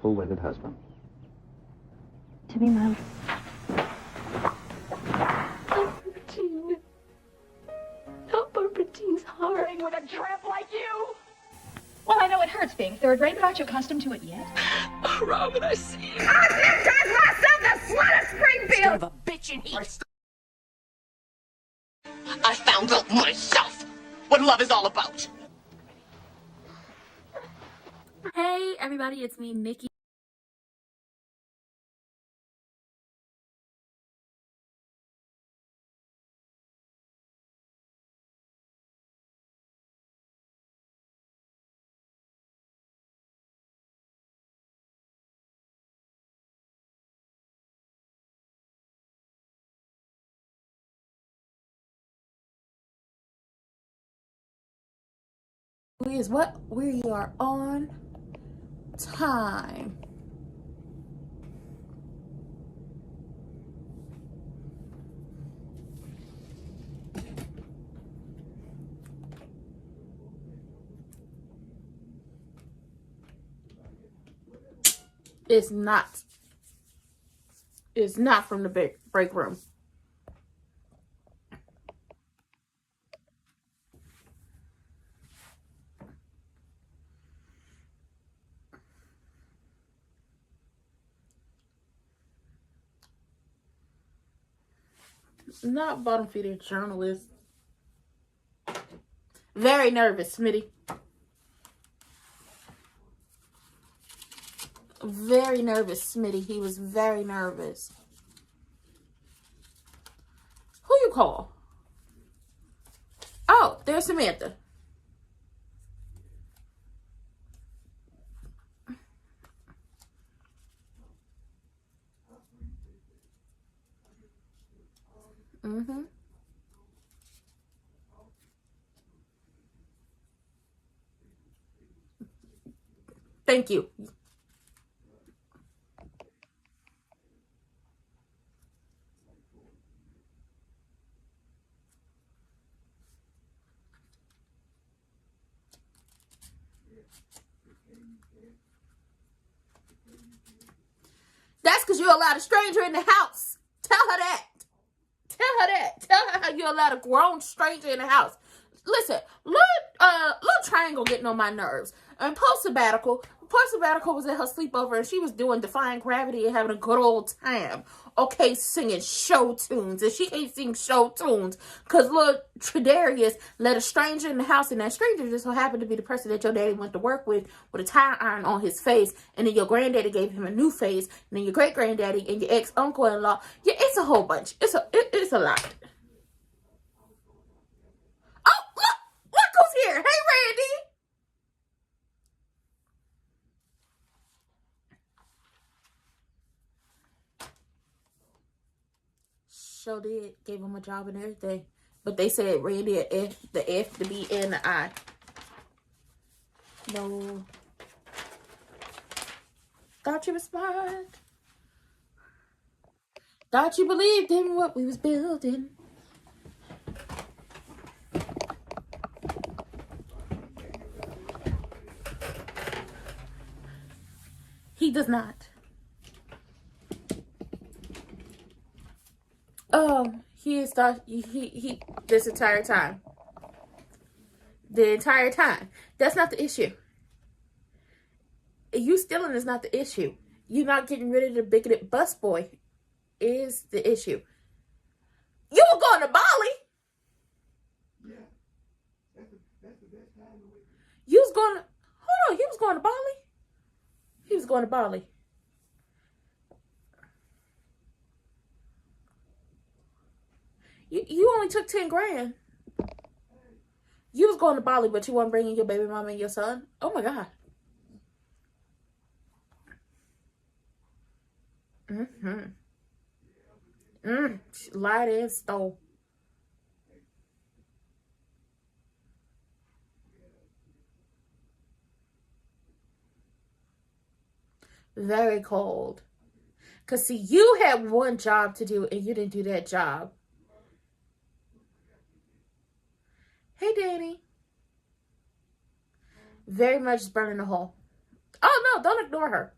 purple-winded husband. To be my... Not Barbertine's heart. With a tramp like you? Well, I know it hurts being third rate, but aren't you accustomed to it yet? Oh, Robin, I see you. I baptized myself the slut of Springfield! Son of a bitch in here. I found out myself what love is all about. Hey, everybody, it's me, Nikki. Is what we are on time. It's not from the break room. Not bottom feeder journalist. Very nervous, Smitty. Very nervous, Smitty. He was very nervous. Who you call? Oh, there's Samantha. Mm-hmm. Thank you. That's because you allowed a stranger in the house. Tell her that. Tell her that. Tell her how you allowed a grown stranger in the house. Listen, little Triangle getting on my nerves. And post-sabbatical was at her sleepover and she was doing Defying Gravity and having a good old time. Okay, singing show tunes. And she can't sing show tunes because little Tredarius let a stranger in the house, and that stranger just so happened to be the person that your daddy went to work with a tire iron on his face, and then your granddaddy gave him a new face, and then your great-granddaddy and your ex-uncle-in-law. Yeah, it's a whole bunch. It's a lot. Oh, look who's here. Hey, Randy. Sure did. Gave him a job and everything. But they said Randy the F, the B, and the I. No. Thought you were smart. Thought you believed in what we was building. He does not. He is he this entire time. The entire time. That's not the issue. You stealing is not the issue. You not getting rid of the bigoted busboy is the issue. You were going to Bali. Yeah. That's the best time to wait. You was going to, hold on, he was going to Bali? He was going to Bali. You only took 10 grand. You was going to Bali, but you weren't bringing your baby mama and your son? Oh, my God. Lied and stole. Very cold. Because, see, you had one job to do, and you didn't do that job. Hey, Dani. Very much burning a hole. Oh, no, don't ignore her.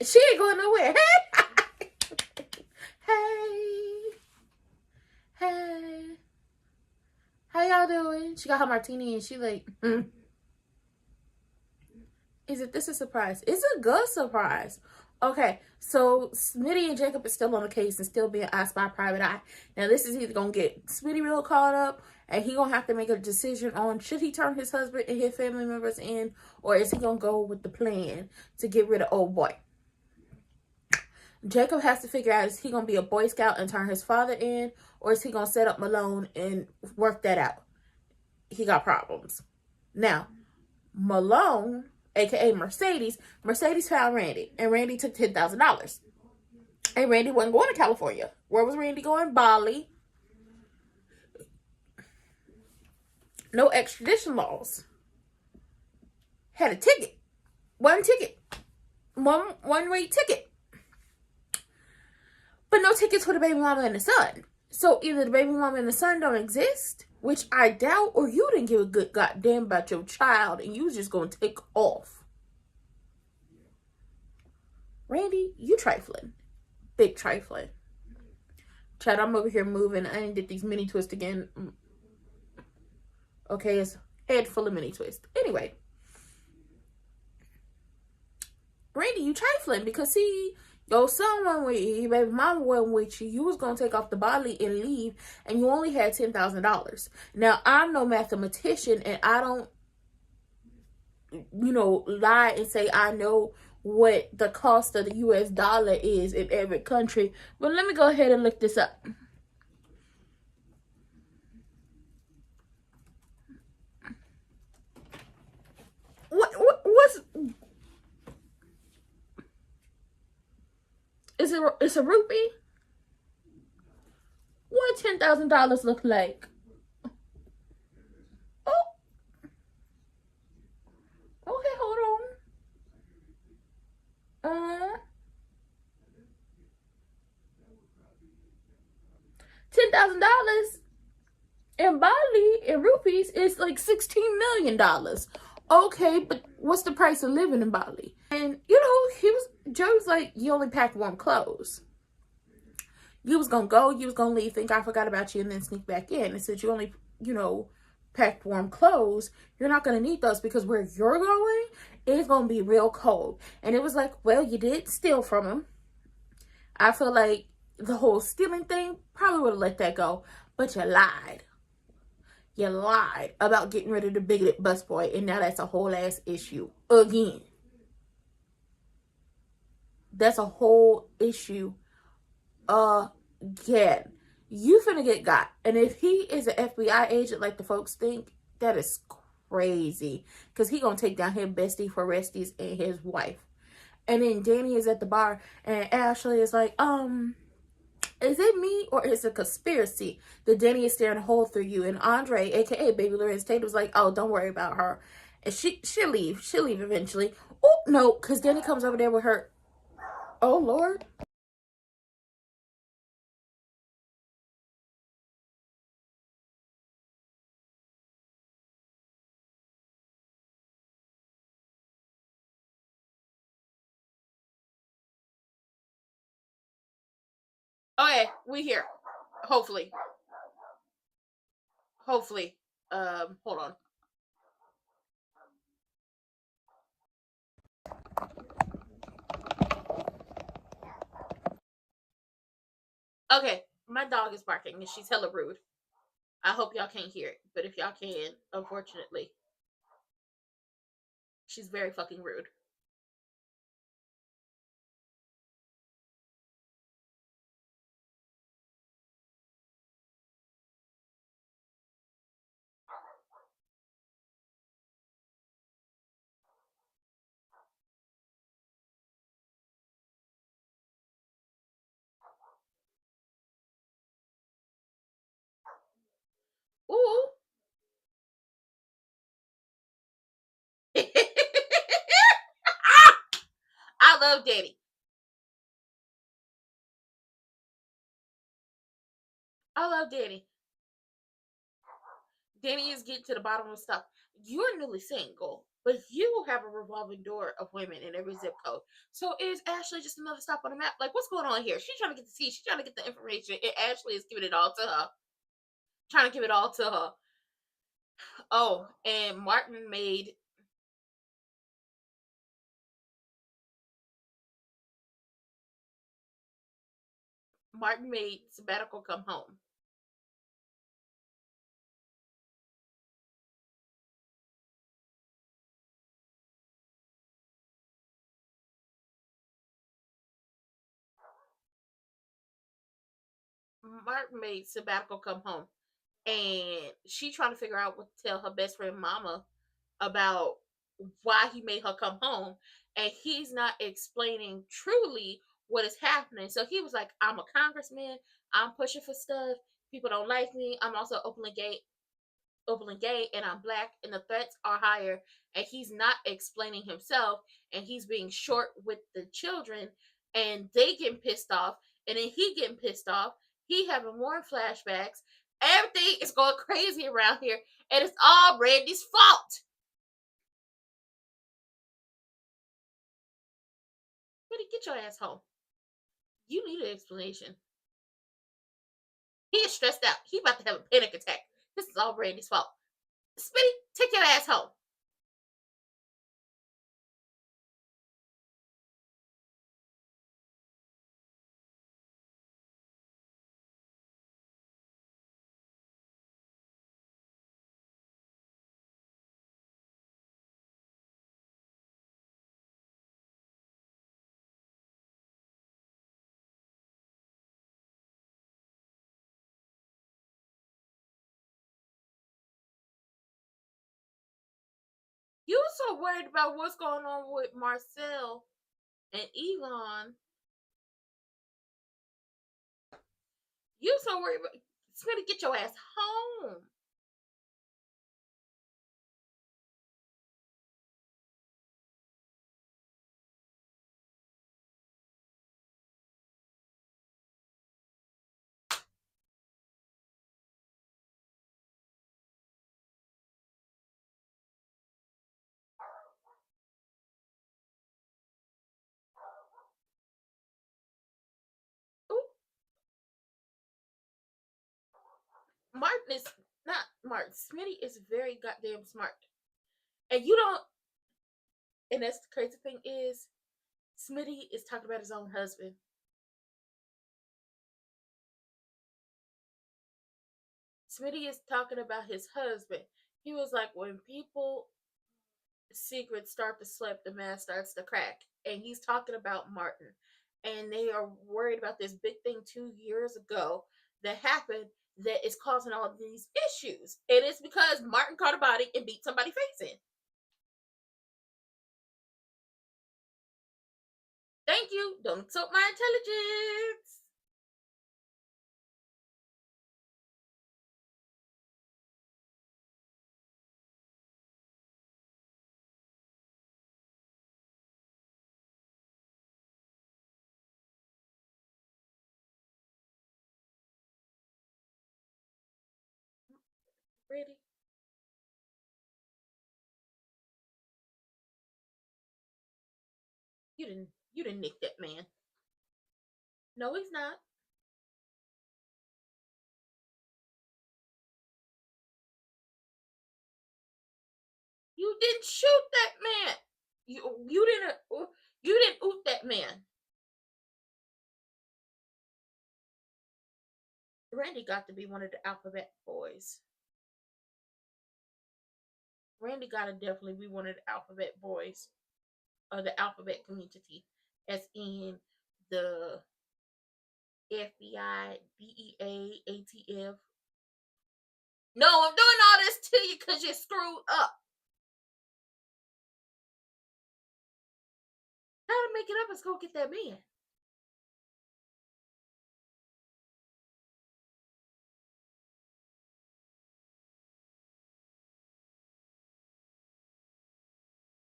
She ain't going nowhere. Hey. Hey. How y'all doing? She got her martini and she like, Is it this a surprise? It's a good surprise. Okay, so Smitty and Jacob is still on the case and still being asked by Private Eye. Now, this is either going to get Smitty real caught up and he going to have to make a decision on should he turn his husband and his family members in, or is he going to go with the plan to get rid of old boy? Jacob has to figure out, is he going to be a Boy Scout and turn his father in, or is he going to set up Malone and work that out? He got problems. Now, Malone, aka Mercedes found Randy, and Randy took $10,000. And Randy wasn't going to California. Where was Randy going? Bali. No extradition laws. Had a ticket. One ticket. One-way ticket. But no tickets for the baby mama and the son. So either the baby mama and the son don't exist, which I doubt, or you didn't give a good goddamn about your child and you was just going to take off. Randy, you trifling. Big trifling. Chad, I'm over here moving. I didn't get these mini twists again. Okay, it's head full of mini twists. Anyway. Randy, you trifling because see, your son went with you, your baby mama went with you. You was going to take off the Bali and leave, and you only had $10,000. Now, I'm no mathematician, and I don't, lie and say I know what the cost of the US dollar is in every country. But let me go ahead and look this up. What's it's a rupee? What $10,000 look like? Oh. Okay, hold on. $10,000 in Bali in rupees is like $16 million. Okay, but what's the price of living in Bali? And Joe was like, you only packed warm clothes. You was gonna go, you was gonna leave, think I forgot about you, and then sneak back in. And since you only, packed warm clothes, you're not gonna need those because where you're going, it's gonna be real cold. And it was like, well, you did steal from him. I feel like the whole stealing thing probably would have let that go, but you lied. You lied about getting rid of the bigoted busboy, and now that's a whole ass issue again. That's a whole issue again. You finna get got. And if he is an FBI agent like the folks think, that is crazy. Because he gonna take down his bestie for resties and his wife. And then Dani is at the bar and Ashley is like, is it me or is it a conspiracy that Dani is staring a hole through you? And Andre, aka Baby Lorenz Tate, was like, oh, don't worry about her. And she'll leave. She'll leave eventually. Oh, no, because Dani comes over there with her. Oh, Lord. Okay, we here. Hopefully. Hold on. Okay, my dog is barking and she's hella rude. I hope y'all can't hear it, but if y'all can, unfortunately, she's very fucking rude. Ooh. I love Dani. I love Dani. Dani is getting to the bottom of stuff. You're newly single. but you have a revolving door of women in every zip code. So is Ashley just another stop on the map? Like, what's going on here? She's trying to get the tea. She's trying to get the information. And Ashley is giving it all to her. Trying to give it all to her. Oh, and Martin made sabbatical come home. Martin made sabbatical come home. And she trying to figure out what to tell her best friend mama about why he made her come home. And he's not explaining truly what is happening. So he was like, I'm a congressman, I'm pushing for stuff, people don't like me, I'm also openly gay, and I'm black, and the threats are higher. And he's not explaining himself, and he's being short with the children, and they getting pissed off, and then he getting pissed off. He having more flashbacks. Everything is going crazy around here, and it's all Randy's fault. Randy, get your ass home. You need an explanation. He is stressed out. He about to have a panic attack. This is all Randy's fault. Smitty, take your ass home. You so worried about what's going on with Marcel and Yvonne. You so worried about Smitty, get your ass home. Ooh. Martin is not Martin. Smitty is very goddamn smart. And you don't, and that's the crazy thing is, Smitty is talking about his own husband. Smitty is talking about his husband. He was like, when people secrets start to slip, the mask starts to crack. And he's talking about Martin. And they are worried about this big thing 2 years ago that happened that is causing all these issues. And it's because Martin caught a body and beat somebody's face in. Thank you. Don't insult my intelligence. Ready? You didn't nick that man. No, he's not. You didn't shoot that man. You didn't oot that man. Randy got to be one of the alphabet boys. Randy got to definitely be one of the alphabet boys of the alphabet community, as in the FBI, DEA, ATF. No, I'm doing all this to you because you're screwed up. How to make it up is go get that man.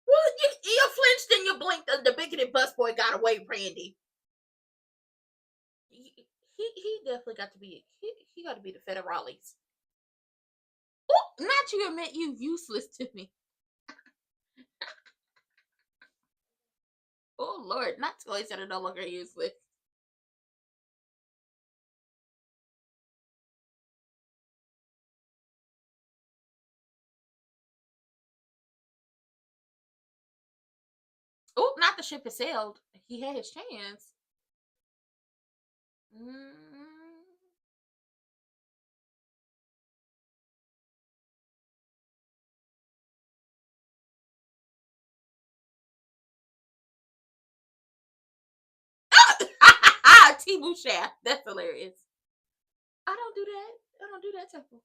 Well, you flinched and you blinked. The bigoted busboy got away, Randy. He definitely got to be. He got to be the federales. Oh, not you admit you useless to me. Lord, not toys that are no longer useless. Oh, not the ship has sailed. He had his chance. T-Boo Shaft. That's hilarious. I don't do that. I don't do that, Temple.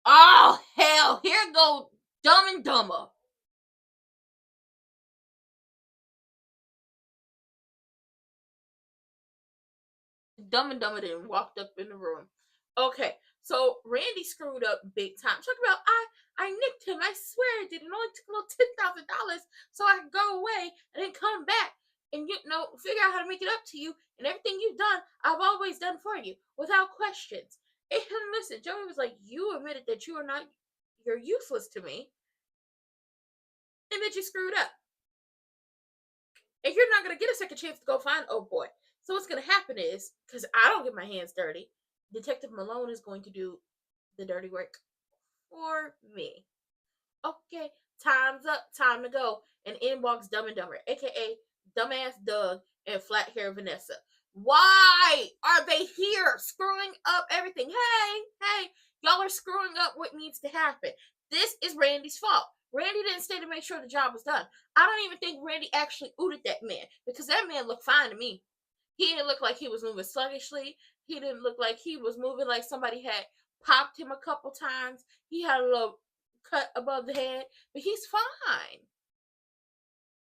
Oh, hell. Here go Dumb and Dumber. Dumb and Dumber then walked up in the room. Okay, so Randy screwed up big time. Talk about I nicked him. I swear I did. It only took a little $10,000 so I could go away and then come back and figure out how to make it up to you. And everything you've done, I've always done for you without questions. And listen, Joey was like, you admitted that you're useless to me, and that you screwed up. And you're not gonna get a second chance to go find old boy. So what's gonna happen is, because I don't get my hands dirty, Detective Malone is going to do the dirty work for me. Okay, time's up, time to go. And in walks Dumb and Dumber, aka Dumbass Doug and Flat Hair Vanessa. Why are they here screwing up everything? Hey, y'all are screwing up what needs to happen. This is Randy's fault. Randy didn't stay to make sure the job was done. I don't even think Randy actually ooted that man, because that man looked fine to me. He didn't look like he was moving sluggishly. He didn't look like he was moving like somebody had popped him a couple times. He had a little cut above the head, but he's fine.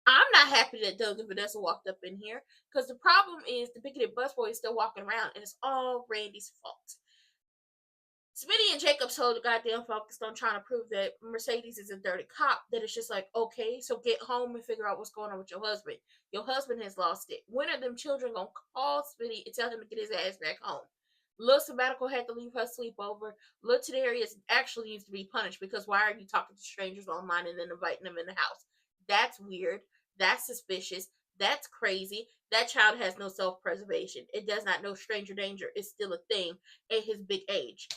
I'm not happy that Doug and Vanessa walked up in here, because the problem is the bigoted busboy is still walking around, and it's all Randy's fault. Smitty and Jacob so goddamn focused on trying to prove that Mercedes is a dirty cop that it's just like, okay, so get home and figure out what's going on with your husband. Your husband has lost it. When are them children gonna call Smitty and tell him to get his ass back home? Lil Sabbatical had to leave her sleepover. Lil Tadarius actually needs to be punished, because why are you talking to strangers online and then inviting them in the house? That's weird. That's suspicious. That's crazy. That child has no self-preservation. It does not know stranger danger is still a thing at his big age.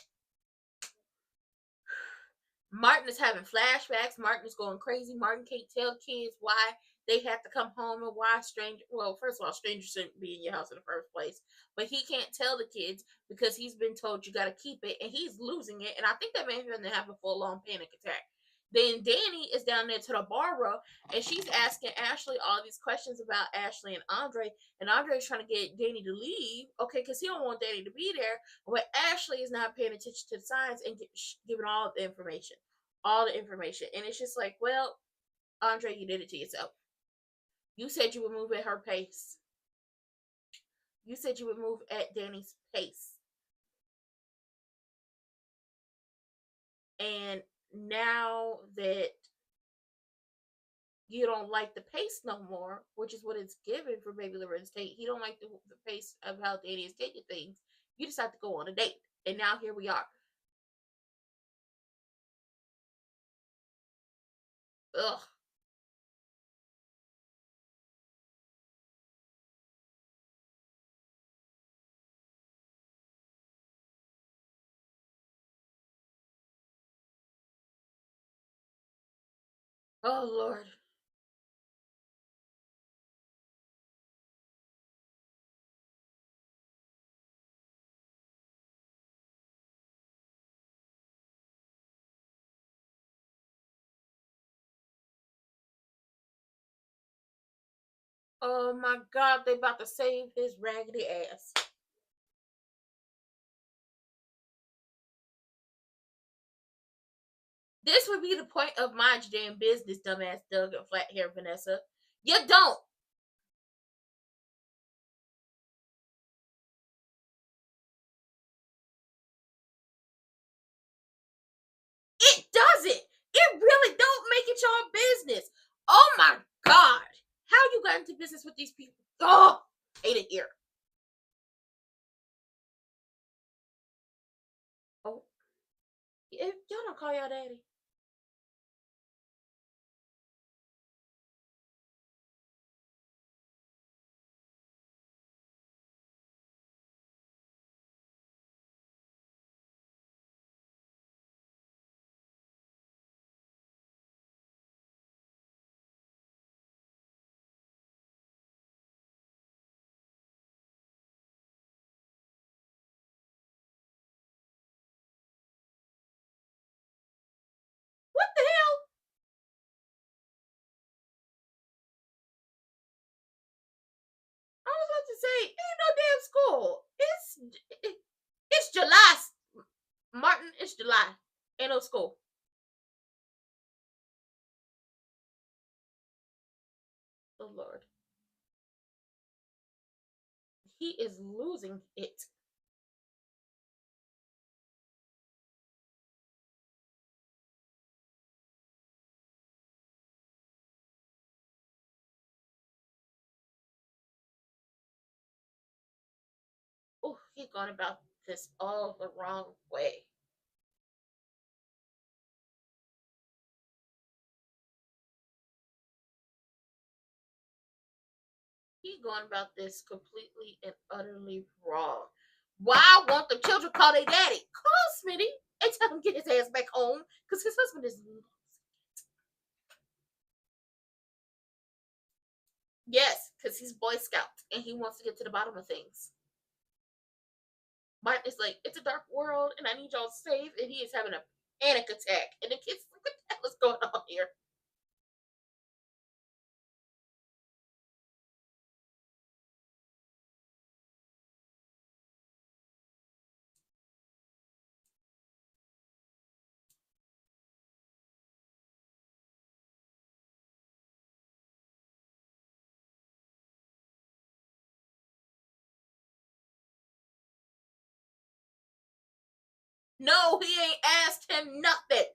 Martin is having flashbacks. Martin is going crazy. Martin can't tell kids why they have to come home and why first of all, strangers shouldn't be in your house in the first place. But he can't tell the kids because he's been told you got to keep it, and he's losing it. And I think that made him have a full-on panic attack. Then Dani is down there to the bar, and she's asking Ashley all these questions about Ashley and Andre. And Andre's trying to get Dani to leave, okay, because he don't want Dani to be there. But Ashley is not paying attention to the signs and giving all the information. And it's just like, well, Andre, you did it to yourself. You said you would move at her pace. You said you would move at Dani's pace. And now that you don't like the pace no more, which is what it's given for Baby Lorenz Tate, he don't like the pace of how Dani is taking things, you decide to go on a date. And now here we are. Ugh. Oh, Lord. Oh, my God. They about to save his raggedy ass. This would be the point of mind your damn business, dumbass Doug and flat hair Vanessa. You don't. It doesn't. It really don't make it your business. Oh my God. How you got into business with these people? Oh, hate it here. Oh, if y'all don't call y'all daddy. What the hell? I was about to say, ain't no damn school. It's July, Martin. It's July. Ain't no school. Oh Lord, he is losing it. Oh, he gone about this all the wrong way. He going about this completely and utterly wrong. Why won't the children call their daddy? Call Smitty and tell him to get his ass back home because his husband is. Yes, because he's Boy Scout and he wants to get to the bottom of things. Martin is like, it's a dark world and I need y'all safe, and he is having a panic attack. And the kid's like, what the hell is going on here? No, he ain't asked him nothing.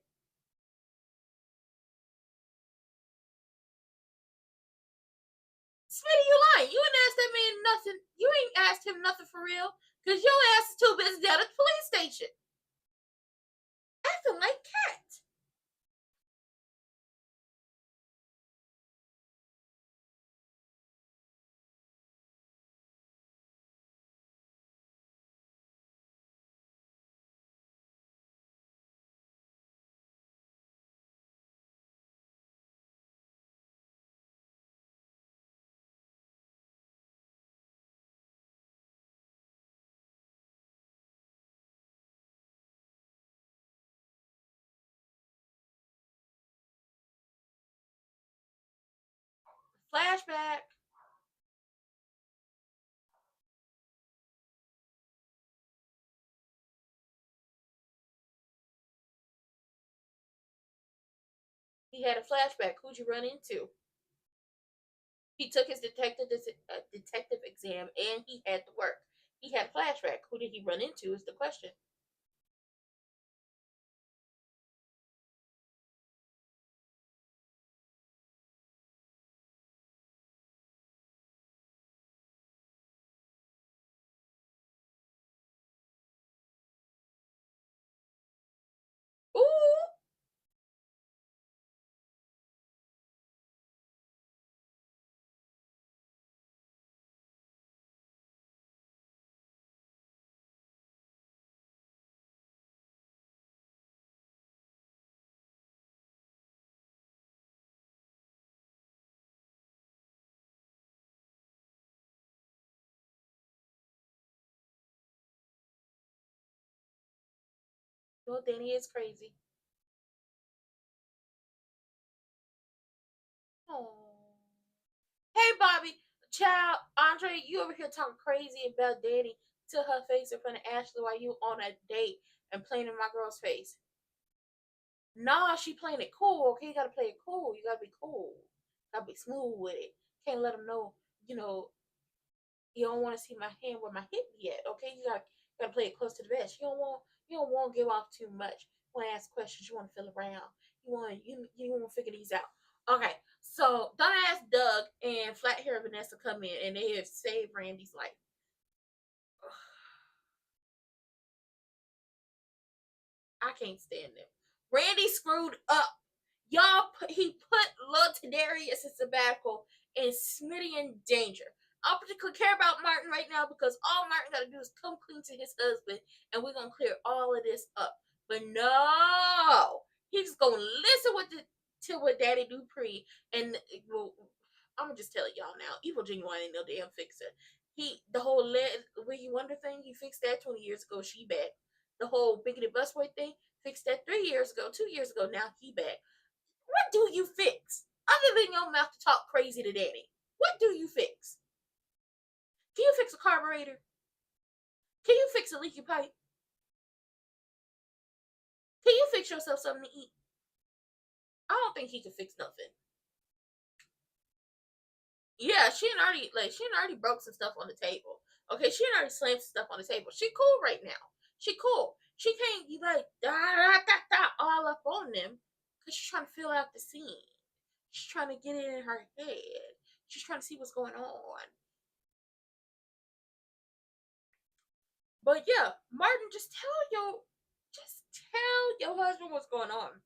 Smitty, you lying. You ain't asked that man nothing. You ain't asked him nothing for real. Because your ass is too busy down at the police station. Acting like cat. Flashback. He had a flashback. Who'd you run into? He took his detective exam and he had to work. He had a flashback. Who did he run into is the question. Ooh. Well, Dani is crazy. Oh. Hey, Bobby. Child, Andre, you over here talking crazy about Dani to her face in front of Ashley while you on a date and playing in my girl's face. Nah, she playing it cool. Okay, you gotta play it cool. You gotta be cool. Gotta be smooth with it. Can't let them know, you know, you don't want to see my hand where my hip be at. Okay, you gotta play it close to the vest. You don't want to give off too much. You want to ask questions. You want to feel around. You want to figure these out. Okay, so dumbass Doug and flat hair Vanessa come in and they have saved Randy's life. I can't stand him. Randy screwed up. Y'all, he put Lil Tadarius in sabbatical and Smitty in danger. I don't particularly care about Martin right now because all Martin got to do is come clean to his husband and we're going to clear all of this up. But no, he's going to listen to what Daddy Dupree and well, I'm going to just tell y'all now. Evil Genuine ain't no damn fixer. The whole Wiggy Wonder thing, he fixed that 20 years ago. She back. The whole Biggity Busboy thing, fixed that 3 years ago, 2 years ago. Now he back. What do you fix? Other than your mouth to talk crazy to Daddy. What do you fix? Can you fix a carburetor? Can you fix a leaky pipe? Can you fix yourself something to eat? I don't think he can fix nothing. Yeah, she already broke some stuff on the table. Okay, she already slammed some stuff on the table. She cool right now. She cool. She can't be like all up on them because she's trying to fill out the scene. She's trying to get it in her head. She's trying to see what's going on. But yeah, Martin, just tell your husband what's going on.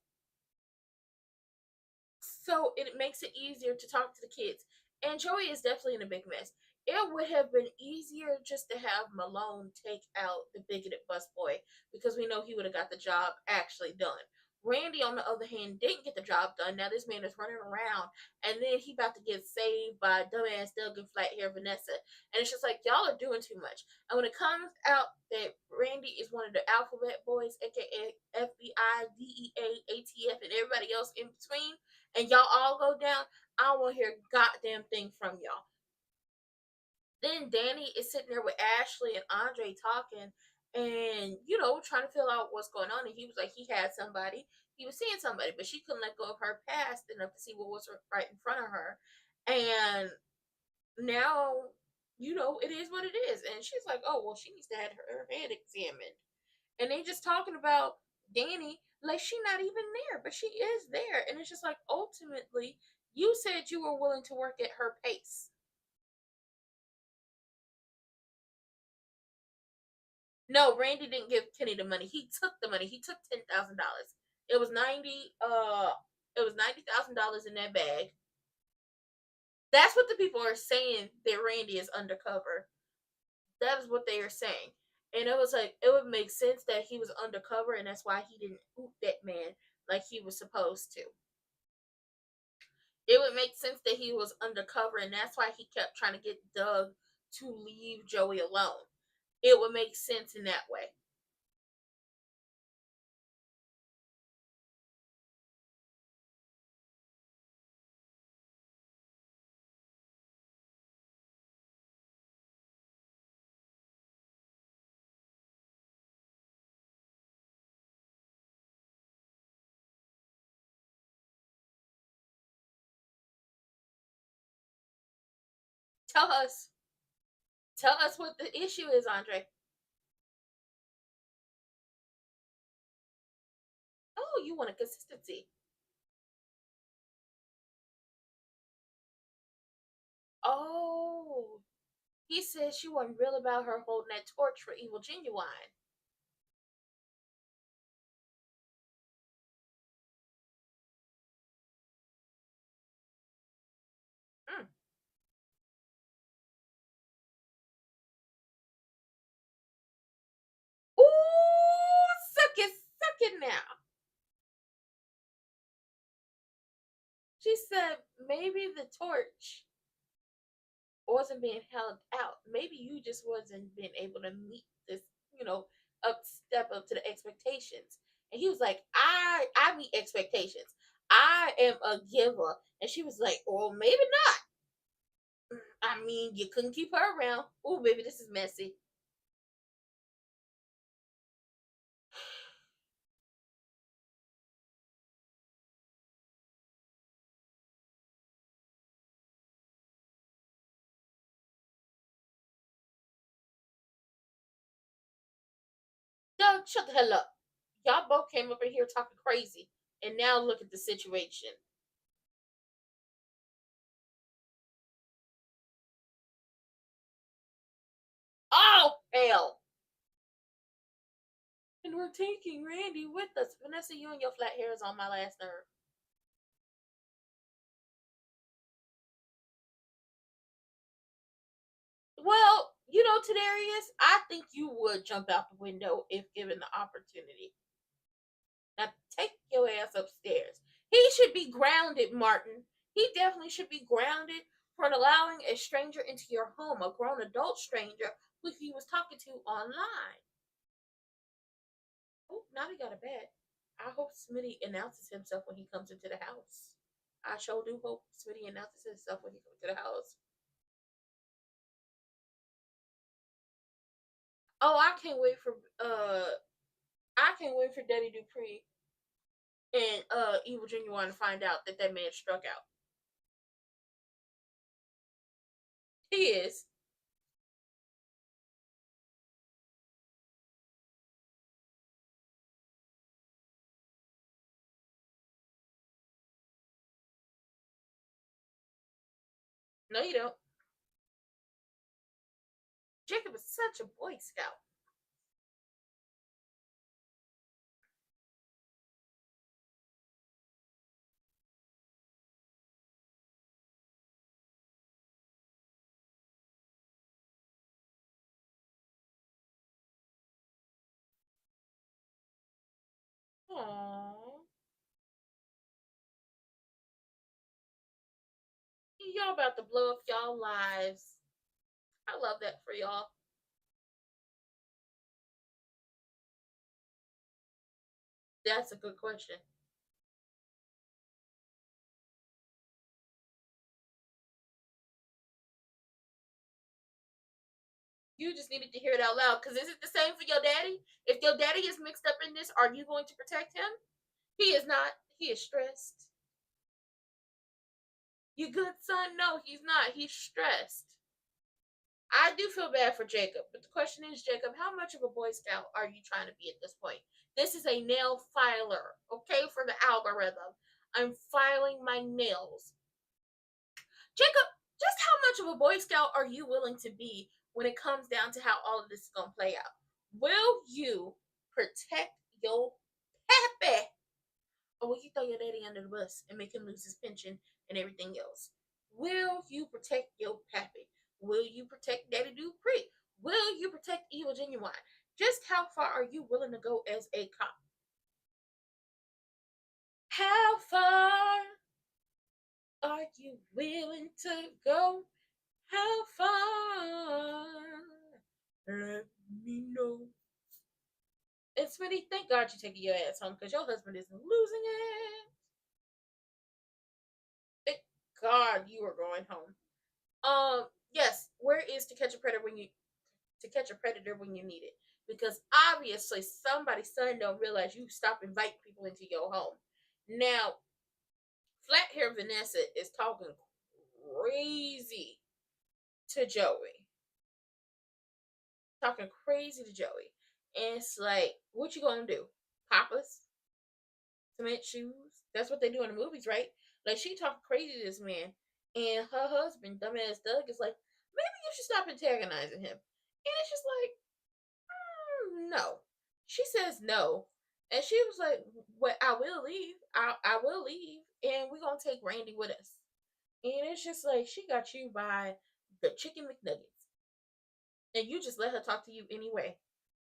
So it makes it easier to talk to the kids. And Joey is definitely in a big mess. It would have been easier just to have Malone take out the bigoted busboy because we know he would have got the job actually done. Randy, on the other hand, didn't get the job done. Now this man is running around, and then he about to get saved by dumbass Doug and flat hair Vanessa. And it's just like, y'all are doing too much. And when it comes out that Randy is one of the alphabet boys, aka FBI, DEA, ATF, and everybody else in between, and y'all all go down, I don't want to hear a goddamn thing from y'all. Then Dani is sitting there with Ashley and Andre talking and, trying to figure out what's going on. And he was like, he had somebody. He was seeing somebody, but she couldn't let go of her past enough to see what was right in front of her. And now, it is what it is. And she's like, oh, well, she needs to have her head examined. And they just talking about Dani like she not even there, but she is there. And it's just like, ultimately, you said you were willing to work at her pace. No, Randy didn't give Kenny the money. He took the money. He took $10,000. It was $90,000 in that bag. That's what the people are saying, that Randy is undercover. That is what they are saying. And it was like, it would make sense that he was undercover, and that's why he didn't hoop that man like he was supposed to. It would make sense that he was undercover, and that's why he kept trying to get Doug to leave Joey alone. It would make sense in that way. Tell us what the issue is, Andre. Oh, you want a consistency. Oh, he said she wasn't real about her holding that torch for Evil Genuine. Mm. Ooh, suck it now. She said maybe the torch wasn't being held out. Maybe you just wasn't being able to meet this, step up to the expectations. And he was like, I meet expectations. I am a giver. And she was like, well, maybe not. I mean, you couldn't keep her around. Oh, baby, this is messy. Doug, shut the hell up. Y'all both came up in here talking crazy. And now look at the situation. Oh, hell. And we're taking Randy with us. Vanessa, you and your flat hair is on my last nerve. Well, you know, Tadarius, I think you would jump out the window if given the opportunity. Now, take your ass upstairs. He should be grounded, Martin. He definitely should be grounded for allowing a stranger into your home, a grown adult stranger who he was talking to online. Oh, now he got a bed. I hope Smitty announces himself when he comes into the house. I sure do hope Smitty announces himself when he comes to the house. Oh, I can't wait for Daddy Dupree and Evil Genuine to find out that that man struck out. He is. No, you don't. Jacob is such a Boy Scout. Aww. Y'all about to blow up y'all lives. I love that for y'all. That's a good question. You just needed to hear it out loud. Because is it the same for your daddy? If your daddy is mixed up in this, are you going to protect him? He is not. He is stressed. You good son? No, he's not. He's stressed. I do feel bad for Jacob, but the question is, Jacob, how much of a Boy Scout are you trying to be at this point? This is a nail filer, okay, for the algorithm. I'm filing my nails. Jacob, just how much of a Boy Scout are you willing to be when it comes down to how all of this is going to play out? Will you protect your pappy? Or will you throw your daddy under the bus and make him lose his pension and everything else? Will you protect your pappy? Will you protect Daddy Dupree? Will you protect Evil Genuine? Just how far are you willing to go as a cop? How far are you willing to go? How far? Let me know. And Smitty, thank God you're taking your ass home because your husband is losing it. Thank God you are going home. Yes, where is To Catch a Predator when you need it? Because obviously somebody's son don't realize you stop inviting people into your home. Now, flat hair Vanessa is talking crazy to Joey. Talking crazy to Joey. And it's like, what you gonna do? Papas? Cement shoes? That's what they do in the movies, right? Like, she talking crazy to this man. And her husband, dumbass Doug, is like, maybe you should stop antagonizing him. And it's just like, no. She says no. And she was like, well, I will leave. I will leave. And we're going to take Randy with us. And it's just like, she got you by the chicken McNuggets. And you just let her talk to you anyway.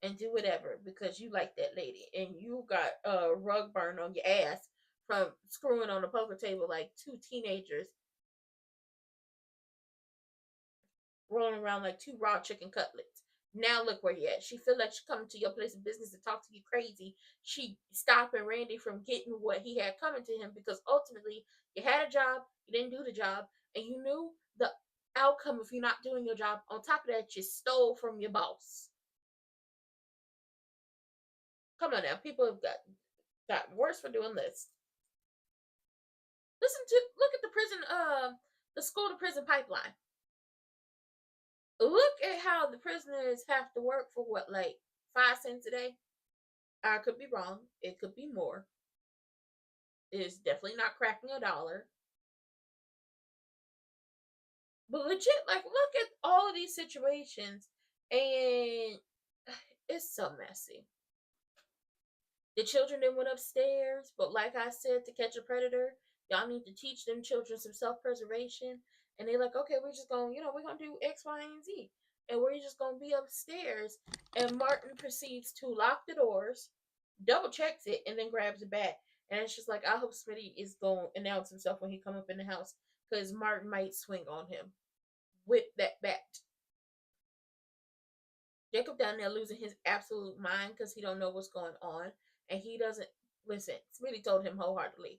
And do whatever because you like that lady. And you got a rug burn on your ass from screwing on the poker table like two teenagers rolling around like two raw chicken cutlets. Now look where you at. She feel like she coming to your place of business to talk to you crazy. She stopping Randy from getting what he had coming to him because ultimately you had a job, you didn't do the job, and you knew the outcome if you're not doing your job. On top of that, you stole from your boss. Come on now, people have gotten worse for doing this. Look at the prison, the school to prison pipeline. Look at how the prisoners have to work for what, like 5 cents a day? I could be wrong. It could be more. It's definitely not cracking $1. But legit, like, look at all of these situations, and it's so messy. The children then went upstairs, but like I said, to catch a predator, y'all need to teach them children some self-preservation. And they're like, okay, we're just going, we're going to do X, Y, and Z. And we're just going to be upstairs. And Martin proceeds to lock the doors, double checks it, and then grabs a bat. And it's just like, I hope Smitty is going to announce himself when he come up in the house, because Martin might swing on him with that bat. Jacob down there losing his absolute mind because he don't know what's going on. And he doesn't listen. Smitty told him wholeheartedly,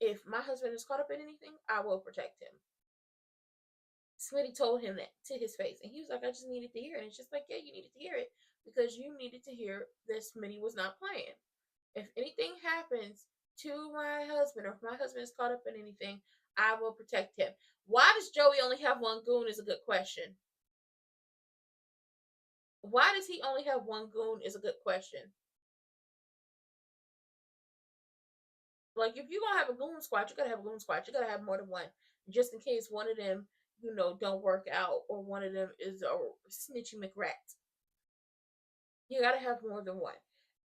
if my husband is caught up in anything, I will protect him. Smitty told him that to his face. And he was like, I just needed to hear it. And it's just like, yeah, you needed to hear it because you needed to hear that Smitty was not playing. If anything happens to my husband, or if my husband is caught up in anything, I will protect him. Why does Joey only have one goon is a good question. Why does he only have one goon is a good question. Like, if you're gonna have a goon squad, you gotta have a goon squad. You gotta have more than one, just in case one of them, don't work out, or one of them is a snitchy McRat. You gotta have more than one.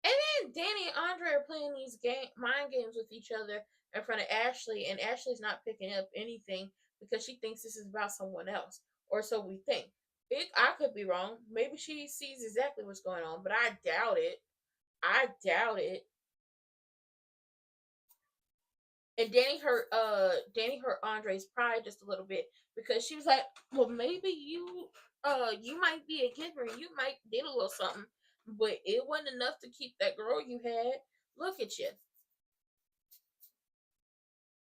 And then Dani and Andre are playing these mind games with each other in front of Ashley, and Ashley's not picking up anything because she thinks this is about someone else, or so we think. I could be wrong. Maybe she sees exactly what's going on, but I doubt it. I doubt it. And Dani hurt Andre's pride just a little bit because she was like, well, maybe you might be a giver, you might did a little something, but it wasn't enough to keep that girl you had. Look at you.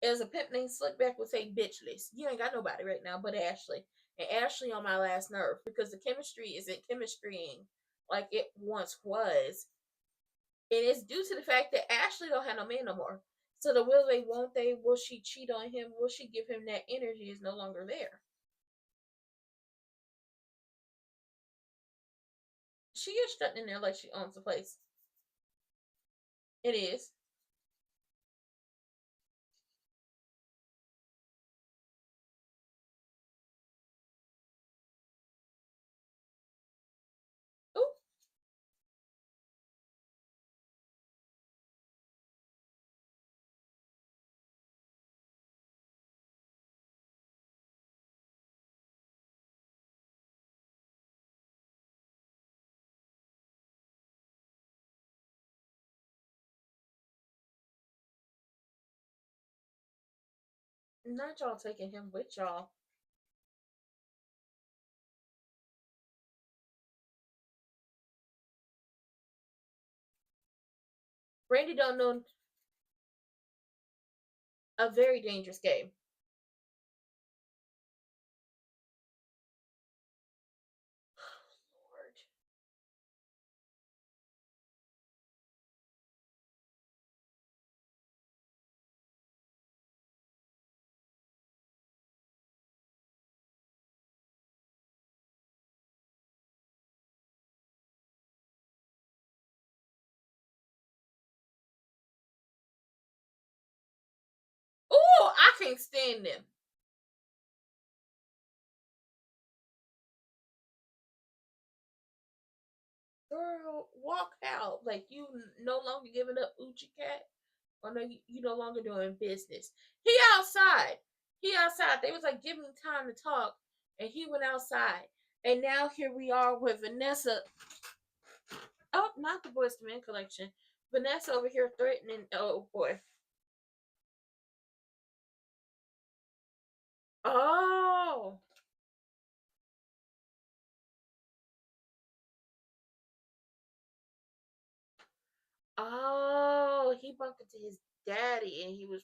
As a pimp named Slickback would say, bitchless. You ain't got nobody right now but Ashley. And Ashley on my last nerve because the chemistry isn't chemistrying like it once was. And it's due to the fact that Ashley don't have no man no more. So the will they, won't they, will she cheat on him, will she give him that energy is no longer there. She is strutting in there like she owns the place. It is. Ooh. Not y'all taking him with y'all. Brandy don't know a very dangerous game. Lord. Ooh, I can't stand them. Girl, walk out. Like, you no longer giving up Uchi Cat. Or no, you no longer doing business. He outside. He outside. They was like, give me time to talk. And he went outside. And now here we are with Vanessa. Oh, not the Boys to Men collection. Vanessa over here threatening. Oh, boy. Oh. Oh, he bumped into his daddy and he was.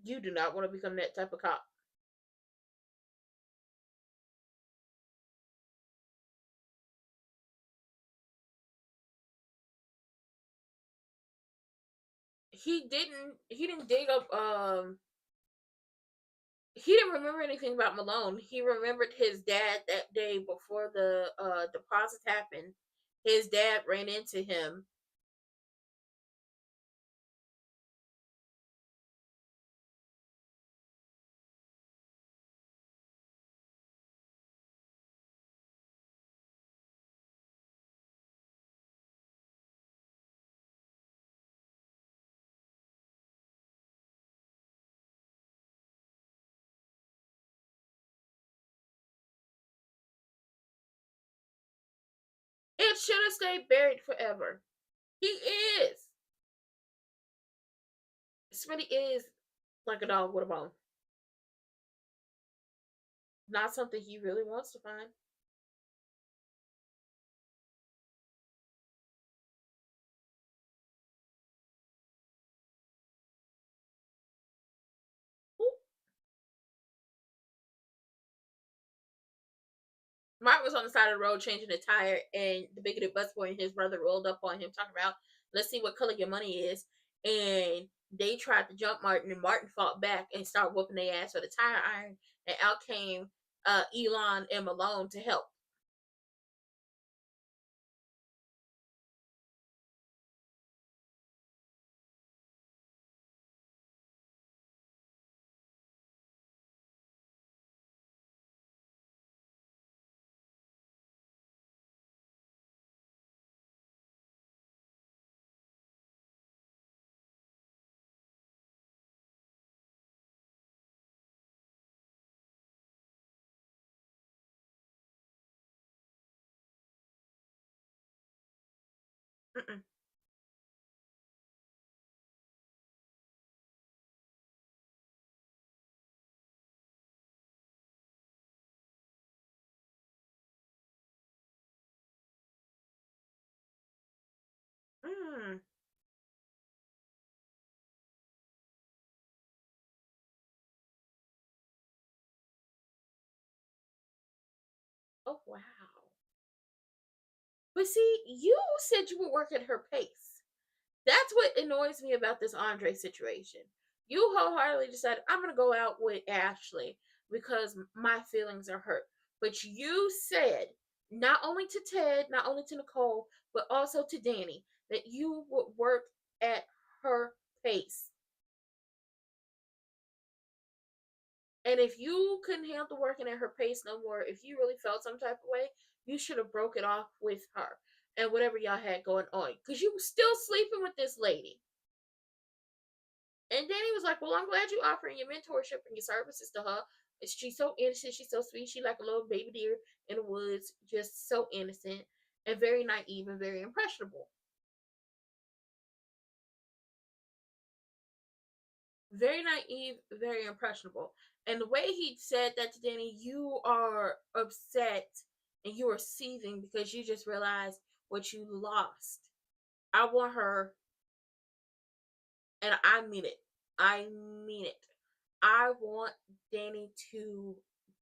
You do not want to become that type of cop. He didn't dig up he didn't remember anything about Malone. He remembered his dad that day before the deposit happened. His dad ran into him. should have stayed buried forever. He is. Smitty is like a dog with a bone. Not something he really wants to find. Mark was on the side of the road changing a tire, and the bigoted busboy and his brother rolled up on him, talking about, let's see what color your money is. And they tried to jump Martin, and Martin fought back and started whooping their ass with a tire iron. And out came Elon and Malone to help. Mm-mm. Mm. Oh, wow. But see, you said you would work at her pace. That's what annoys me about this Andre situation. You wholeheartedly decided, I'm going to go out with Ashley because my feelings are hurt. But you said, not only to Ted, not only to Nicole, but also to Dani, that you would work at her pace. And if you couldn't handle working at her pace no more, if you really felt some type of way, you should have broke it off with her and whatever y'all had going on. Because you were still sleeping with this lady. And Dani was like, well, I'm glad you offering your mentorship and your services to her. She's so innocent. She's so sweet. She's like a little baby deer in the woods, just so innocent and very naive and very impressionable. Very naive, very impressionable. And the way he said that to Dani, you are upset and you are seething because you just realized what you lost. I want her, and I mean it. I mean it. I want Dani to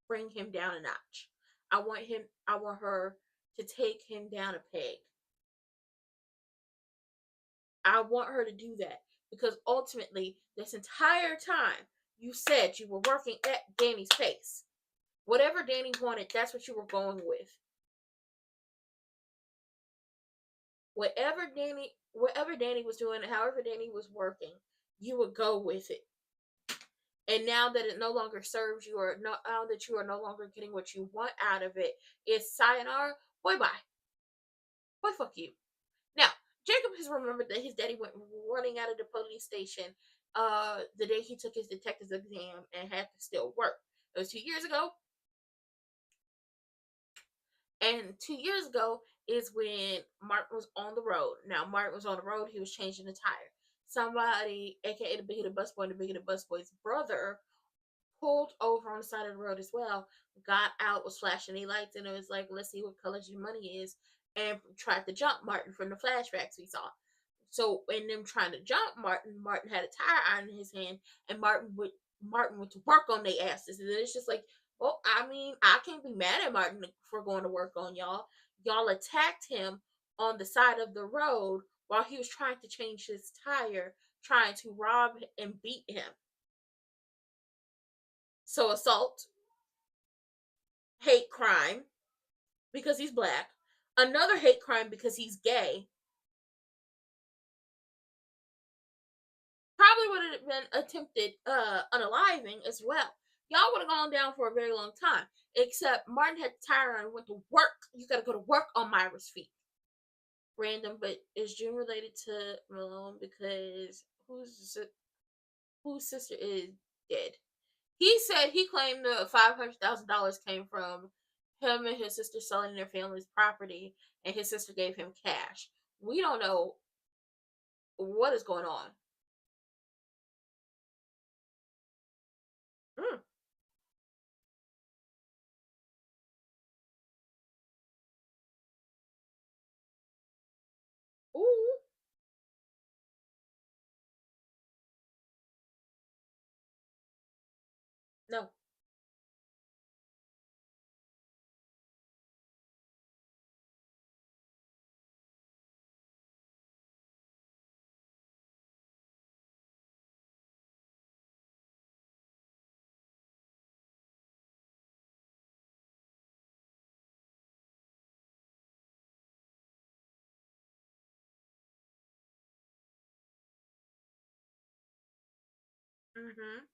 bring him down a notch. I want her to take him down a peg. I want her to do that because ultimately, this entire time, you said you were working at Dani's pace. Whatever Dani wanted, that's what you were going with. Whatever Dani was doing, however Dani was working, you would go with it. And now that it no longer serves you, or now that you are no longer getting what you want out of it, it's sayonara, boy bye. Boy fuck you. Now, Jacob has remembered that his daddy went running out of the police station the day he took his detective's exam and had to still work. It was 2 years ago. And 2 years ago is when Martin was on the road. Now, Martin was on the road. He was changing the tire. Somebody, aka the bigoted busboy and the bigoted busboy's brother, pulled over on the side of the road as well, got out, was flashing the lights, and it was like, let's see what colors your money is, and tried to jump Martin from the flashbacks we saw. So in them trying to jump Martin had a tire iron in his hand, and Martin went to work on their asses. And then it's just like, well, I mean, I can't be mad at Martin for going to work on y'all. Y'all attacked him on the side of the road while he was trying to change his tire, trying to rob and beat him. So assault, hate crime because he's black, another hate crime because he's gay. Probably would have been attempted unaliving as well. Y'all would have gone down for a very long time. Except Martin had the tire and went to work. You gotta go to work on Myra's feet. Random, but is June related to Malone because whose sister is dead? He said he claimed the $500,000 came from him and his sister selling their family's property, and his sister gave him cash. We don't know what is going on. Mm. Ooh. No. Mm-hmm.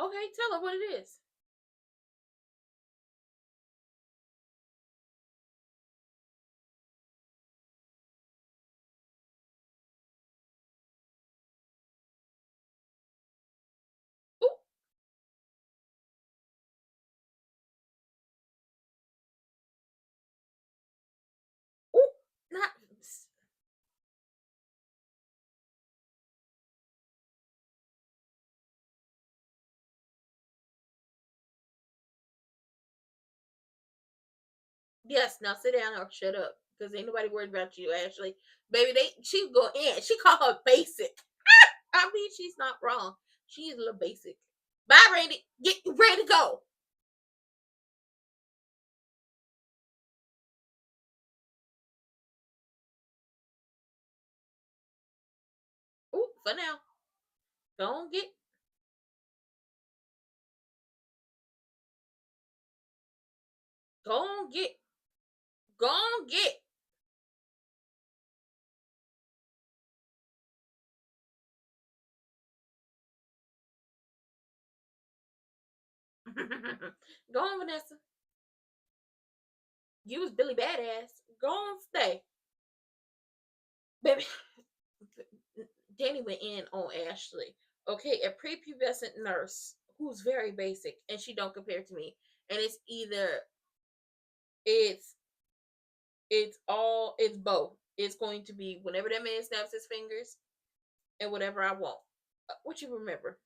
Okay, tell her what it is. Ooh. Ooh. Not. Yes, now sit down or shut up. Because ain't nobody worried about you, Ashley. Baby, she go in. She call her basic. I mean, she's not wrong. She is a little basic. Bye, Randy. Get ready to go. Ooh, for now. Don't get. Don't get. Gon' get. Go on, Vanessa. You was Billy Badass. Go on, stay. Baby, Danny went in on Ashley. Okay, a prepubescent nurse who's very basic and she don't compare to me. And it's either it's it's both. It's going to be whenever that man snaps his fingers and whatever I want. What you remember?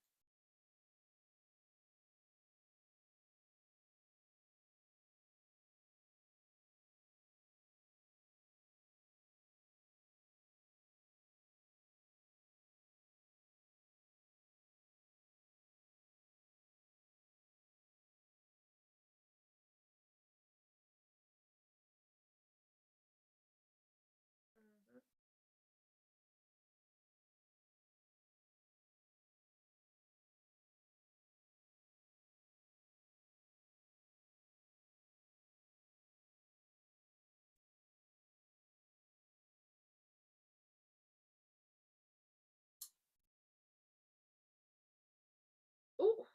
Ooh,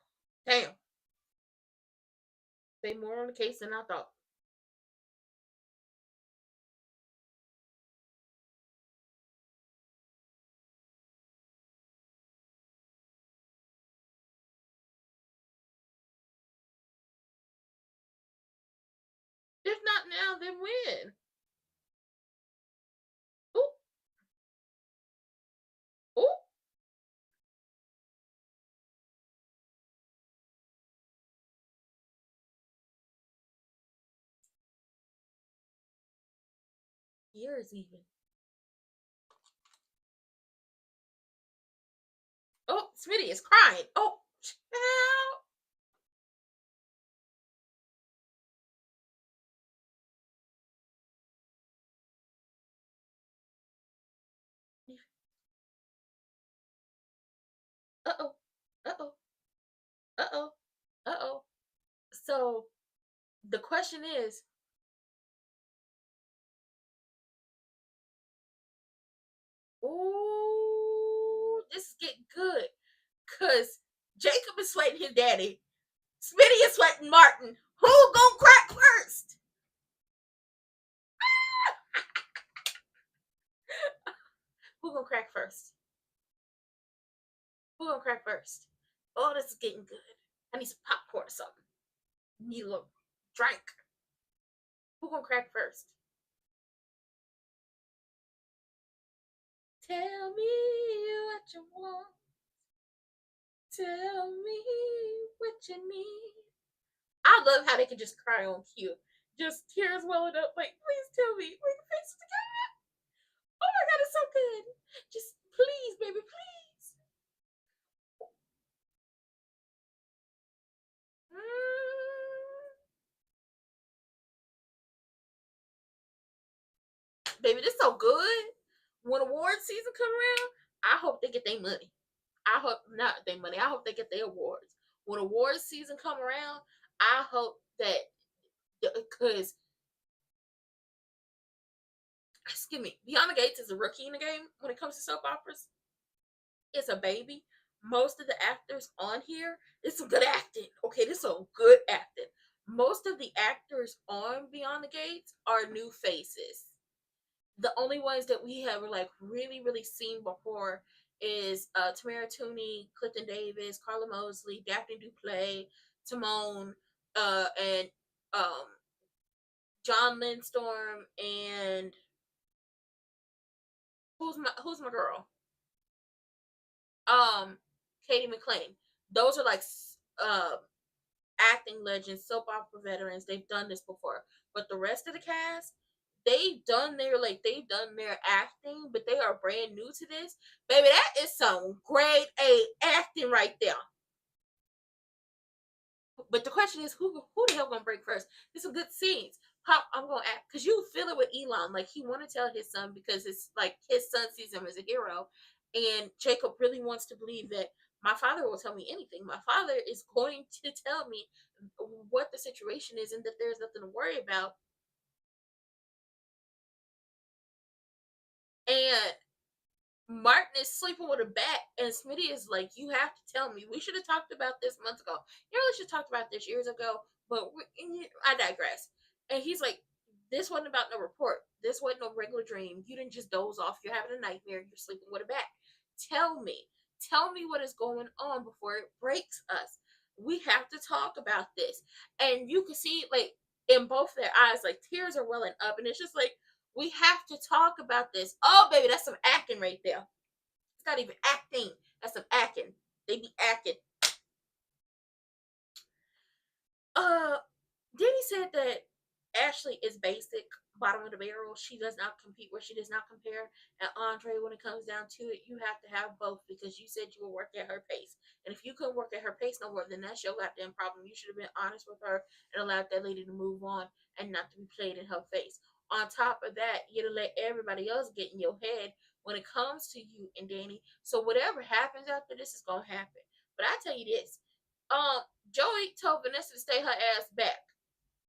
damn. They more on the case than I thought. If not now, then when? Ooh, ooh, years even. Oh, Smitty is crying. Oh, child. Uh oh. Uh oh. Uh oh. Uh oh. So the question is, ooh, this is getting good. Cause Jacob is sweating his daddy. Smitty is sweating Martin. Who gonna crack first? Who gonna crack first? Who gonna crack first? Oh, this is getting good. I need some popcorn or something. Need a little drink. Who gonna crack first? Tell me what you want. Tell me what you need. I love how they can just cry on cue. Just tears welling up. Like, please tell me. We can fix it together. Oh my god, it's so good. Just please, baby, please. Baby, this so good. When award season come around, I hope they get their money. I hope not their money. I hope they get their awards. When awards season come around, I hope that because excuse me, Beyond the Gates is a rookie in the game when it comes to soap operas. It's a baby. Most of the actors on here, it's some good acting. Okay, this is some good acting. Most of the actors on Beyond the Gates are new faces. The only ones that we have like really seen before is Tamara Tooney, Clifton Davis, Carla Mosley, Daphne Duplay, Timon, and um, John Lindstorm, and who's my girl? Um, Katie McLean. Those are like uh, acting legends, soap opera veterans. They've done this before, but the rest of the cast, they've done their acting, but they are brand new to this. Baby, that is some grade A acting right there. But the question is, who the hell gonna break first? There's some good scenes. How I'm gonna act because you feel it with Elon, like he want to tell his son because it's like his son sees him as a hero, and Jacob really wants to believe that my father will tell me anything. My father is going to tell me what the situation is and that there's nothing to worry about. And Martin is sleeping with a bat, and Smitty is like, "You have to tell me. We should have talked about this months ago. You really should have talked about this years ago." But I digress. And he's like, "This wasn't about no report. This wasn't no regular dream. You didn't just doze off. You're having a nightmare. You're sleeping with a bat. Tell me. Tell me what is going on before it breaks us. We have to talk about this." And you can see, like, in both their eyes, like tears are welling up, and it's just like, we have to talk about this. Oh, baby, that's some acting right there. It's not even acting. That's some acting. They be acting. Uh, Dani said that Ashley is basic, bottom of the barrel. She does not compete where she does not compare. And Andre, when it comes down to it, you have to have both because you said you will work at her pace. And if you couldn't work at her pace no more, then that's your goddamn problem. You should have been honest with her and allowed that lady to move on and not to be played in her face. On top of that, you to let everybody else get in your head when it comes to you and Dani. So whatever happens after this is gonna happen. But I tell you this, um, Joey told Vanessa to stay her ass back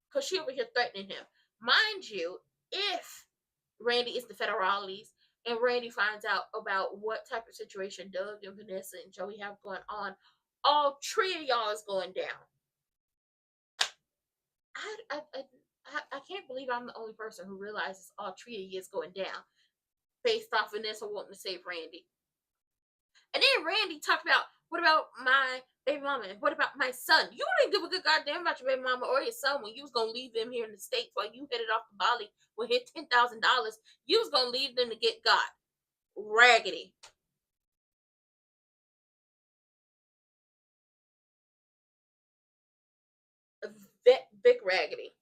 because she over here threatening him. Mind you, if Randy is the federales and Randy finds out about what type of situation Doug and Vanessa and Joey have going on, all three of y'all is going down. I can't believe I'm the only person who realizes all three of you is going down based off Vanessa wanting to save Randy. And then Randy talked about, what about my baby mama? And what about my son? You didn't give a good goddamn about your baby mama or your son when you was gonna leave them here in the States while you headed off to Bali with his $10,000. You was gonna leave them to get got. Raggedy. Big raggedy.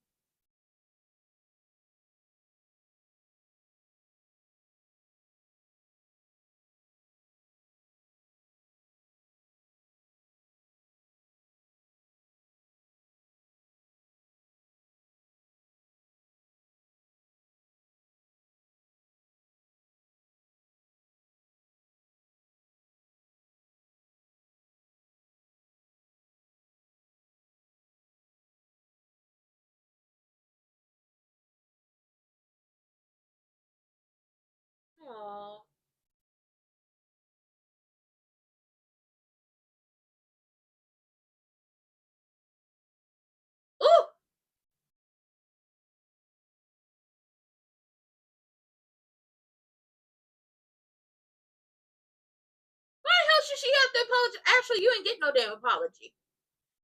did she have to apologize? Actually, you ain't getting no damn apology.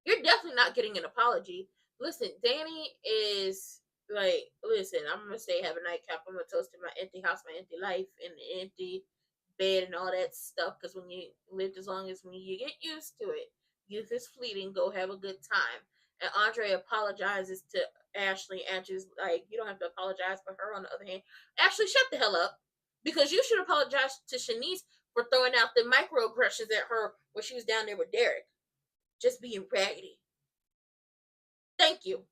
You're definitely not getting an apology. Listen, Dani is like, listen, I'm gonna say have a nightcap. I'm gonna toast in my empty house, my empty life, and the empty bed and all that stuff. Because when you lived as long as me, you get used to it. Youth is fleeting. Go have a good time. And Andre apologizes to Ashley. Ashley's like, you don't have to apologize for her. On the other hand, Ashley, shut the hell up. Because you should apologize to Shanice for throwing out the microaggressions at her when she was down there with Derek. Just being raggedy. Thank you.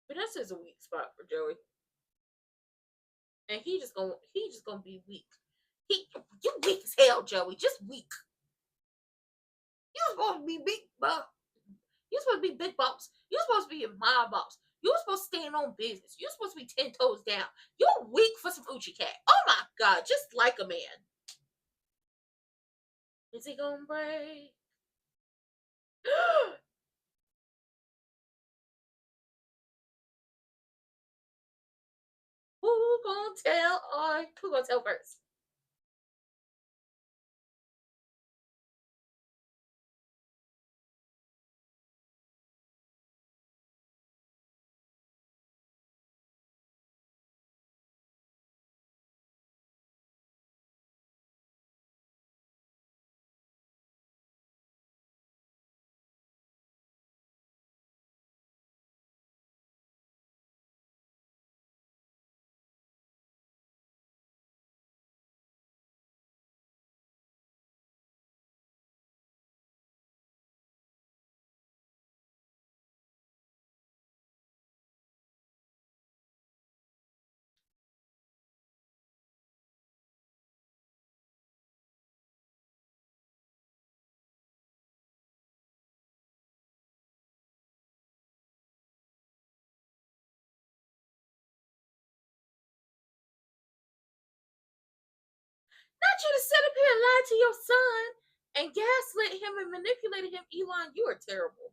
Vanessa is a weak spot for Joey. And he just gonna be weak. You weak as hell, Joey. Just weak. You supposed to be big, but you supposed to be big boss. You supposed to be my boss. You supposed to stand on business. You supposed to be 10 toes down. You're weak for some Uchi cat. Oh my god, just like a man. Is he gonna break? Who gonna tell? Who gonna tell first? Not you to sit up here and lie to your son and gaslit him and manipulated him. Elon, you are terrible.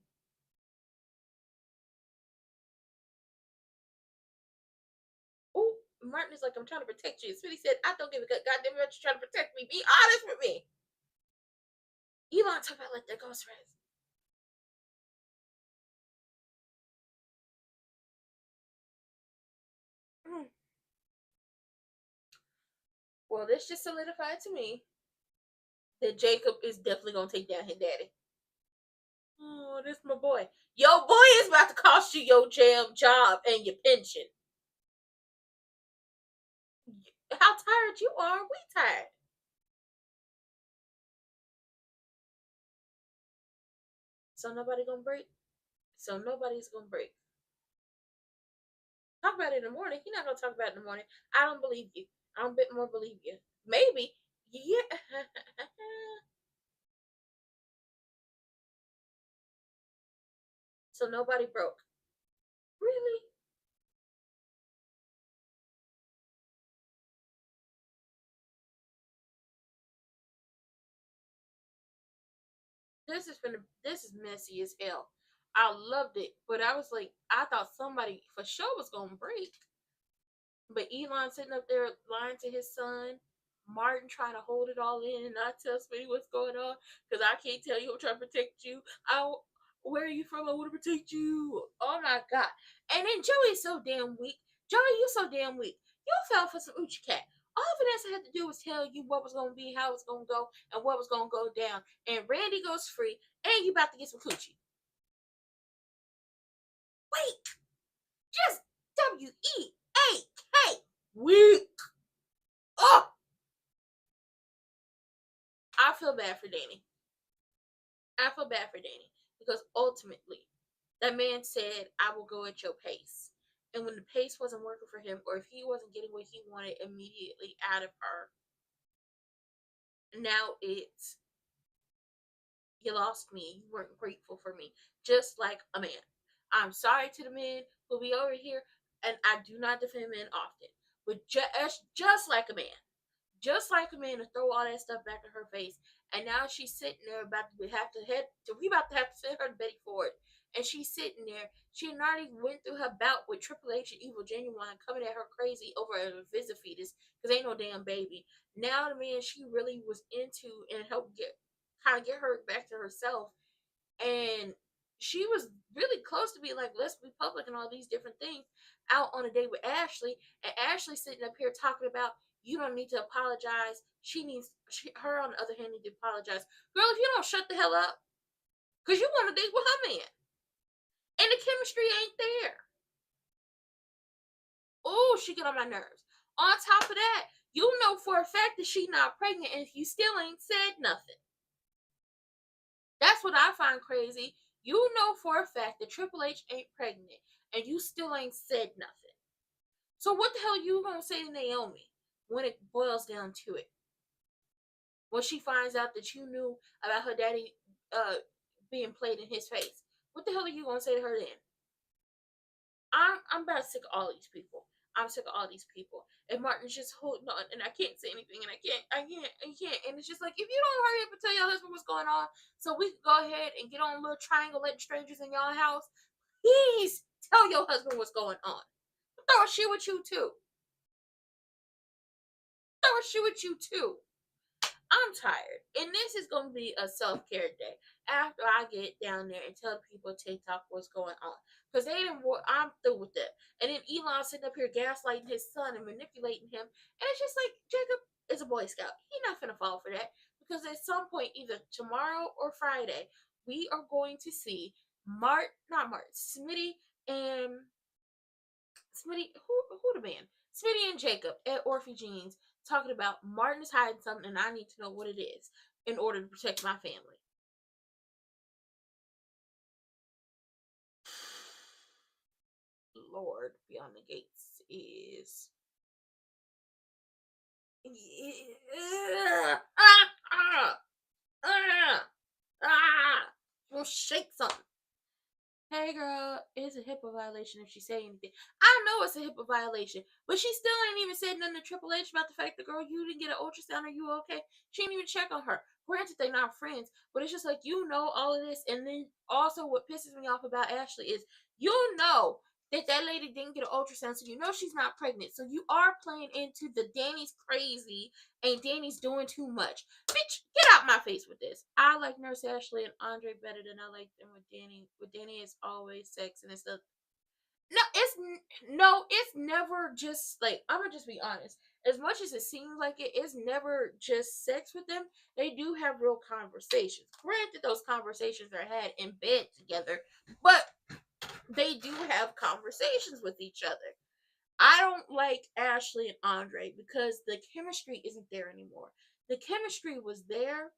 Oh, Martin is like, I'm trying to protect you. Smitty said, I don't give a goddamn what you're trying to protect me. Be honest with me. Elon, talk about let that ghost rest. Well, this just solidified to me that Jacob is definitely gonna take down his daddy. Oh, this my boy. Your boy is about to cost you your job and your pension. How tired you are? We tired. So nobody gonna break. So nobody's gonna break. Talk about it in the morning. He's not gonna talk about it in the morning. I don't believe you. I don't bit more believe you. Maybe. Yeah. So nobody broke. Really? This is messy as hell. I loved it, but I was like, I thought somebody for sure was gonna break. But Elon sitting up there lying to his son, Martin trying to hold it all in and not tell Smitty what's going on because I can't tell you. I'm trying to protect you. Where are you from? I want to protect you. Oh my god! And then Joey's so damn weak. Joey, you so damn weak. You fell for some Uchi cat. All Vanessa had to do was tell you what was gonna be, how it was gonna go, and what was gonna go down. And Randy goes free, and you about to get some coochie. Weak. Just WEAK. Weak. Oh, I feel bad for Dani. I feel bad for Dani because ultimately that man said, I will go at your pace. And when the pace wasn't working for him, or if he wasn't getting what he wanted immediately out of her, now it's you lost me. You weren't grateful for me, just like a man. I'm sorry to the men who be over here, and I do not defend men often, but just like a man. Just like a man to throw all that stuff back in her face, and now she's sitting there about to have to head. We about to have to send her to Betty Ford, and she's sitting there. She had already went through her bout with Triple H and Evil Genuine coming at her crazy over a Visa fetus because ain't no damn baby. Now the man she really was into and helped get her back to herself, and she was really close to being like, let's be public and all these different things, out on a date with Ashley, and Ashley sitting up here talking about you don't need to apologize. Her on the other hand need to apologize. Girl, if you don't shut the hell up, because you want to date with her man, and the chemistry ain't there. Oh, she get on my nerves. On top of that, you know for a fact that she not pregnant, and you still ain't said nothing. That's what I find crazy. You know for a fact that Triple H ain't pregnant, and you still ain't said nothing. So what the hell you gonna say to Naomi when it boils down to it? When she finds out that you knew about her daddy being played in his face, what the hell are you gonna say to her then? I'm about sick of all these people. I'm sick of all these people. And Martin's just holding on, and I can't say anything, and I can't. And it's just like, if you don't hurry up and tell your husband what's going on, so we can go ahead and get on a little triangle letting strangers in y'all house, please tell your husband what's going on. Throw a shoe with you too. Throw a shoe with you too. I'm tired, and this is going to be a self-care day after I get down there and tell people TikTok what's going on, because I'm through with that. And then Elon sitting up here gaslighting his son and manipulating him, and it's just like, Jacob is a Boy Scout. He's not gonna fall for that, because at some point, either tomorrow or Friday, we are going to see Smitty and Smitty, who the man? Smitty and Jacob at Orphe Jeans talking about Martin is hiding something and I need to know what it is in order to protect my family. Lord Beyond the Gates is gonna shake something. Hey girl, it's a HIPAA violation if she say anything. I know it's a HIPAA violation, but she still ain't even said nothing to Triple H about the fact that, girl, you didn't get an ultrasound, are you okay? She didn't even check on her. Granted, they're not friends, but it's just like, you know all of this. And then also what pisses me off about Ashley is, you know that lady didn't get an ultrasound, so you know she's not pregnant. So you are playing into the Dani's crazy and Dani's doing too much. Bitch, get out my face with this. I like Nurse Ashley and Andre better than I like them with Dani. With Dani, it's always sex and it's it's never just like, I'm gonna just be honest. As much as it seems like it's never just sex with them. They do have real conversations. Granted, those conversations are had in bed together, but they do have conversations with each other. I don't like Ashley and Andre because the chemistry isn't there anymore. The chemistry was there.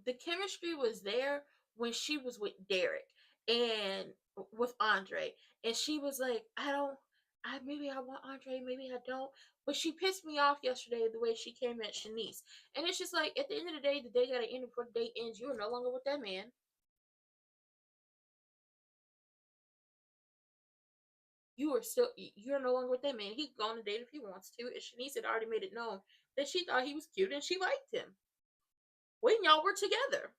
The chemistry was there when she was with Derek and with Andre. And she was like, maybe I want Andre, maybe I don't. But she pissed me off yesterday the way she came at Shanice. And it's just like, at the end of the day gotta end before the day ends. You are no longer with that man. You're no longer with that man. He can go on a date if he wants to. And Shanice had already made it known that she thought he was cute and she liked him when y'all were together.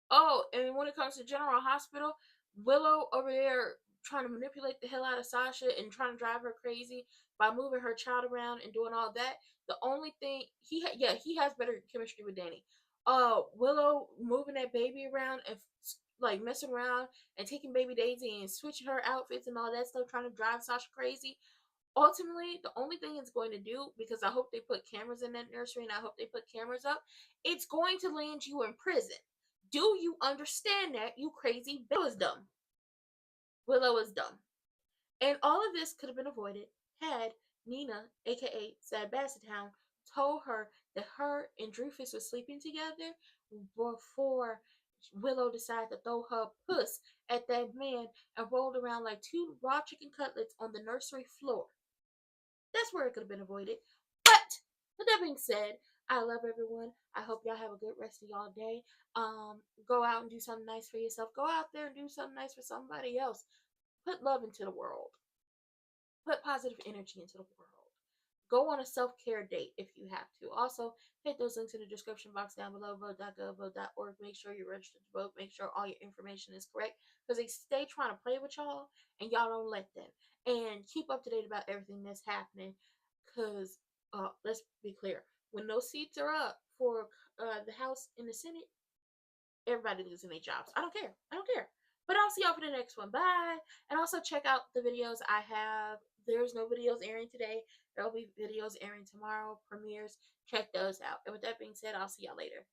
Oh, and when it comes to General Hospital, Willow over there trying to manipulate the hell out of Sasha and trying to drive her crazy by moving her child around and doing all that. The only thing he has better chemistry with Dani. Willow moving that baby around and like messing around and taking baby Daisy and switching her outfits and all that stuff, trying to drive Sasha crazy. Ultimately, the only thing it's going to do, because I hope they put cameras in that nursery and I hope they put cameras up, it's going to land you in prison. Do you understand that, you crazy bitch? Willow is dumb. Willow is dumb. And all of this could have been avoided had Nina, aka Sad Bassettown, told her that her and Drufus were sleeping together before Willow decided to throw her puss at that man and rolled around like 2 raw chicken cutlets on the nursery floor. That's where it could have been avoided. But with that being said, I love everyone. I hope y'all have a good rest of y'all day. Go out and do something nice for yourself. Go out there and do something nice for somebody else. Put love into the world. Put positive energy into the world. Go on a self-care date if you have to. Also, hit those links in the description box down below. Vote.gov, vote.org. Make sure you're registered to vote. Make sure all your information is correct. Because they stay trying to play with y'all, and y'all don't let them. And keep up to date about everything that's happening. Because, let's be clear. When those seats are up for the House and the Senate, everybody losing their jobs. I don't care. I don't care. But I'll see y'all for the next one. Bye. And also check out the videos I have. There's no videos airing today. There'll be videos airing tomorrow. Premieres. Check those out. And with that being said, I'll see y'all later.